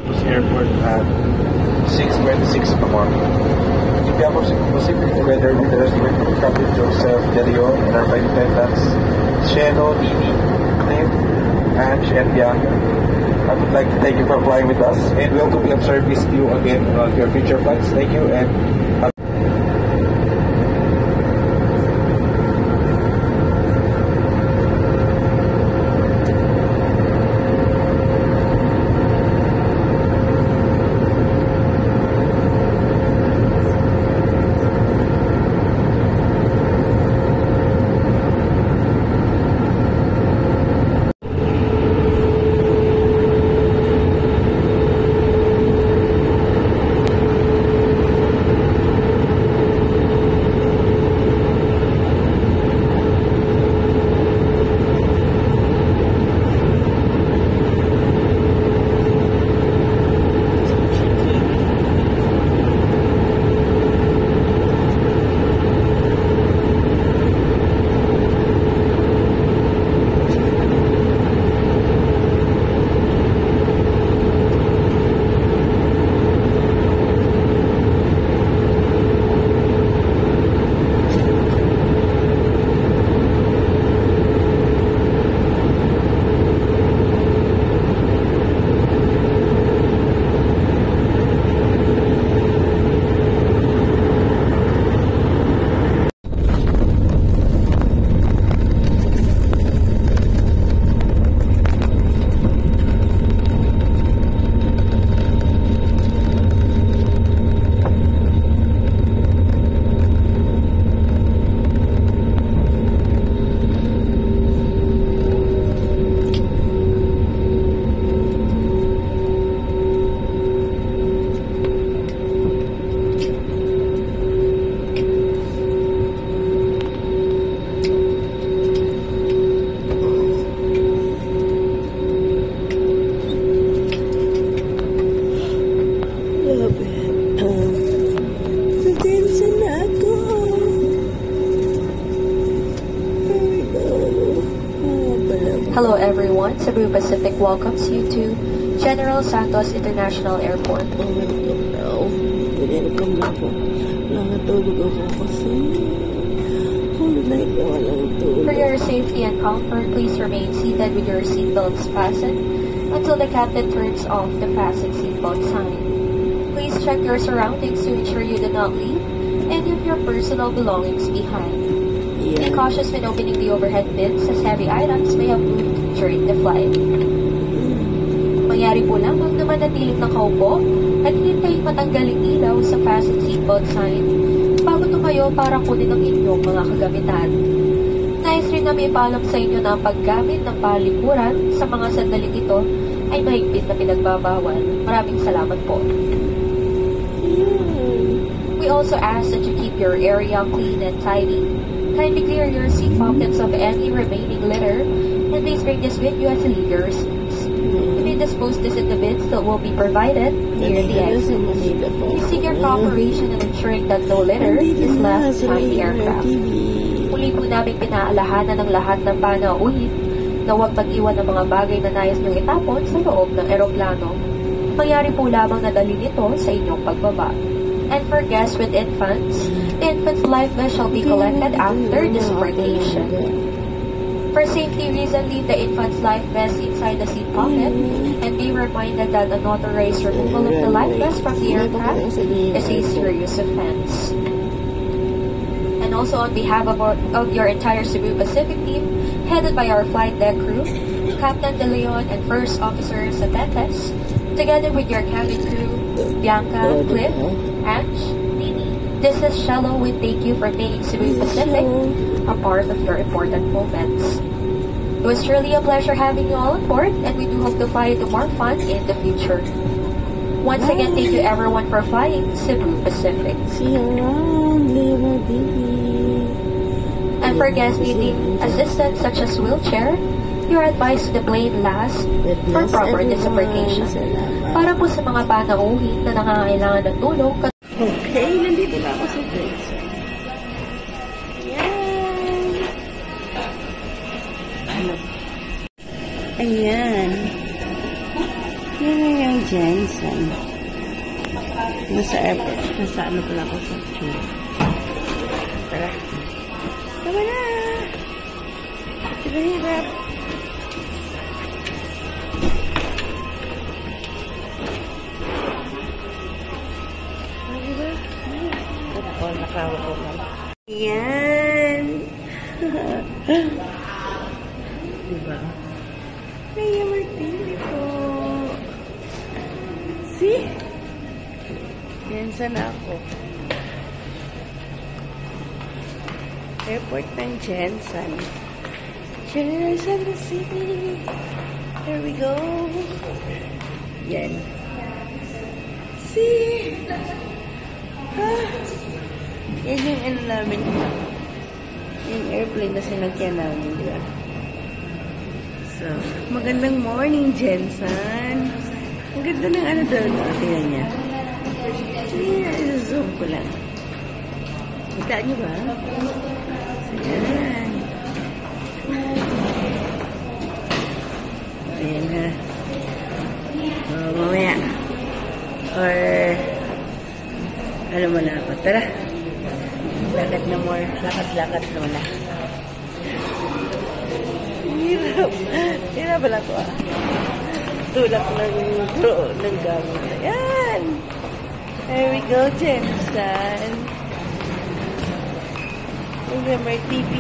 Airport at 6:26 p.m. In behalf of Cebu Pacific, together with the rest of the crew, Captain Joseph De Leon and our flight attendants, Sheno, Nini, Cliff, Ange, and Bianca, I would like to thank you for flying with us, and we hope to be of service to you again on your future flights. Thank you, and Hello everyone, Cebu Pacific welcomes you to General Santos International Airport. For your safety and comfort, please remain seated with your seatbelts fastened until the captain turns off the fasten seatbelt sign. Please check your surroundings to ensure you do not leave any of your personal belongings behind. Be cautious when opening the overhead bins as heavy items may have moved during the flight. Mangyari po lamang na manatiling nakaupo at hintayin matanggaling ilaw sa fasten seatbelt sign bago tumayo para kunin ang inyong mga kagamitan. Nais rin na may paalam sa inyo na ang paggamit ng palikuran sa mga sandaling ito ay mahigpit na pinagbabawal. Maraming salamat po. We also ask that you keep your area clean and tidy. Kindly clear your seat pockets of any remaining litter, and please bring this with you as you leave your seats. You may dispose this in the bins that will be provided near the exit. We seek your cooperation in ensuring that no litter is left behind the aircraft. Muli po namin pinaalahanan ng lahat ng panauhin na huwag mag-iwan ng mga bagay na nais niyong itapon sa loob ng eroplano. Mangyari po lamang na dalhin ito sa inyong pagbaba. And for guests with infants, the infant's life vest shall be collected after disembarkation. For safety reasons, leave the infant's life vest inside the seat pocket and be reminded that unauthorized removal of the life vest from the aircraft is a serious offense. And also on behalf of your entire Cebu Pacific team, headed by our flight deck crew, Captain De Leon and First Officer Sapetes, together with your cabin crew, Bianca, Cliff, Ange, Nini, this is Shallow. We thank you for making Cebu Pacific a part of your important moments. It was truly a pleasure having you all on board, and we do hope to fly you to more fun in the future. Once again, thank you everyone for flying Cebu Pacific. And for guests needing assistance such as wheelchair, you're advised to plane last for proper disembarkation. Para po sa mga panauhin na nangangailangan ng tulong. Okay, nandito na ako sa base. Ayan. Ayan. Yan yung Jensen. Nasa airport. Nasa ano pala ako sa tour. Tara. Tama na! Hirap-hirap. Oh, nakawa ko man. Yan! Diba? Rhea Martini po. See? Yan sana ako. Airport ng Jensen. Jensen the city. There we go. Yan. See? Yan yung ano namin. Yung airplane na sinagyan namin, di ba? So, magandang morning, Jensen. Ang ganda ng ano doon. Tingnan niya. Zoom ko lang. Kita niyo ba? So, yan. Ayan ha. Mamaya. Or, ano mo na ako. Tara. Lakad na more. Lakad-lakad na wala. Hirap. Hirap pala ko ah. Tulak ng gamit. Ayan. There we go, Jensen. Remember TV.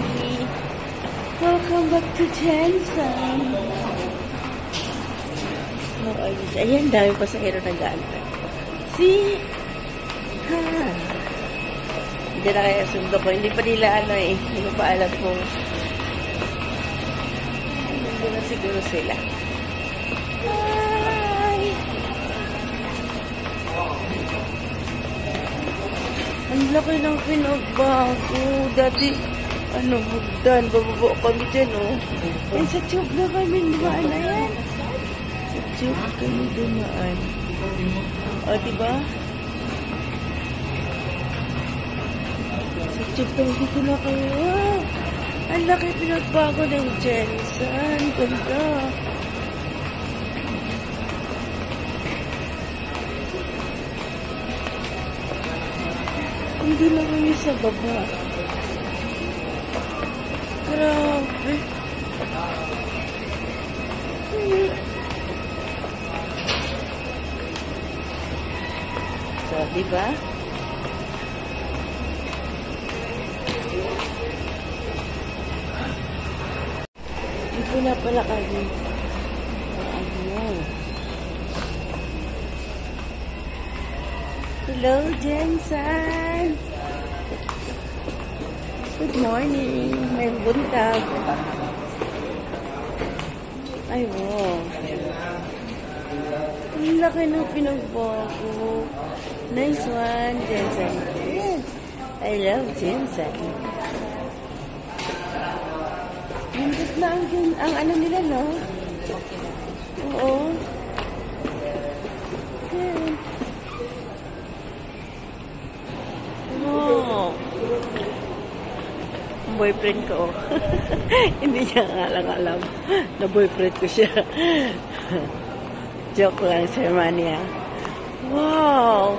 Welcome back to Jensen. Oh, ayan, dami pa sa hero ng gantay. See? Ha. Hindi na kaya sundo ko. Hindi pa nila ano eh. Hindi ko pa alam kung hindi na siguro sila. Hi! Ang laki ng pinagbago. Dati, ano, hugdan. Bababa kami dyan, oh. Yan sa tube na kami dumaan na yan. Sa tube kami dumaan. O, diba? Sa tube kami dito na kayo. Wow! Ang laki pinagbago ng Jensen. Ganda. Hindi lang kami sa baba. Grabe. So, diba? Dito na pala kami. Hello, Jensen. Good morning. May buntag. Ay, wow. Ang laki ng pinagbago. Nice one, Jensen. Yes. I love Jensen. Hindot na ang ano nila, no? Oo. Good. Wow. Ang boyfriend ko. Hindi niya alam na boyfriend ko siya. Joke lang, Sir Mania. Wow!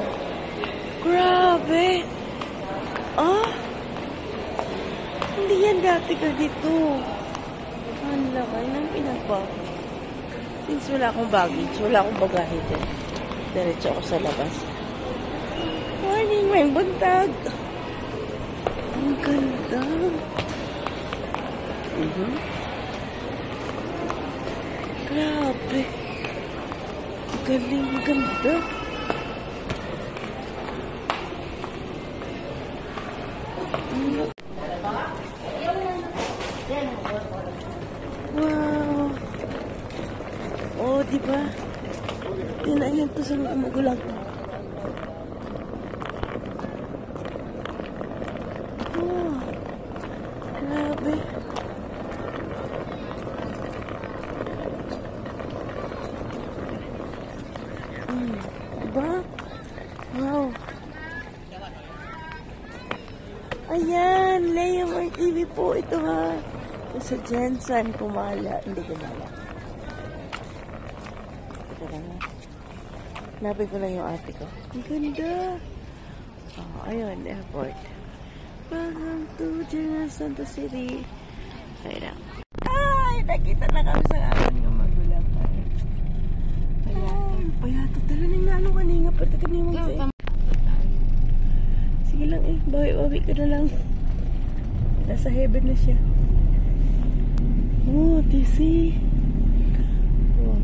Grabe! Ah! Hindi yan dati ka dito. Ang laki ng pinagbago. Since wala akong baggage, wala akong bagahe din. Diretso ako sa labas. Morning, may buntag! Ang ganda! Grabe! Galing, ganda! Wow! Oh, diba? Tinayan to sa mga magulang. Oh, grabe. Diba? Wow. Ayan, Rhea Martini po ito ha. Ito sa Jensen, kumala. Hindi kumala. lang ha. Hanapin ko lang yung ate ko. Ang ganda. Oh, ayun, airport. Welcome to General Santos City. Kaya lang. Ay, nakita na kami sa aming magulang. Payato. Dala na yung nanong kaninga. Pwede ka niyo mag-say. Sige lang eh. Bawi-bawi ka na lang. Nasa heaven na siya. Oh, TC. Oh.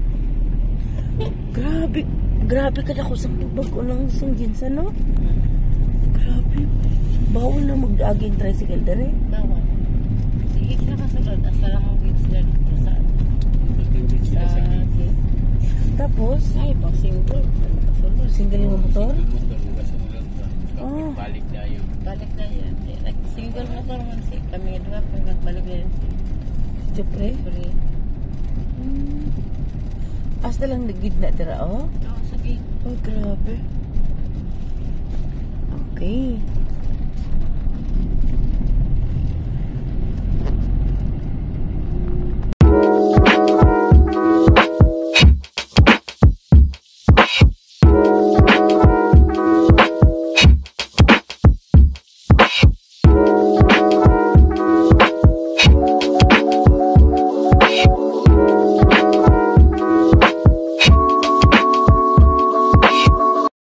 Grabe ka na ko sa bago ng sunggins, ano? Grabe. Bawal na mag-aging tricycle dere. Bawal. Sige ka kasunod. Asa lang ang wheels dyan. Sa gate. Tapos, Ay, pang single. Kasunod. single yung motor? Oh. Balik na yun. Balik na yan. Single motor man si kami nga pag nagbalik na yan si Siyempre. Pre. Hasta lang nagid na dira, oh. Oo, sa gate. Oh, grabe. Okay.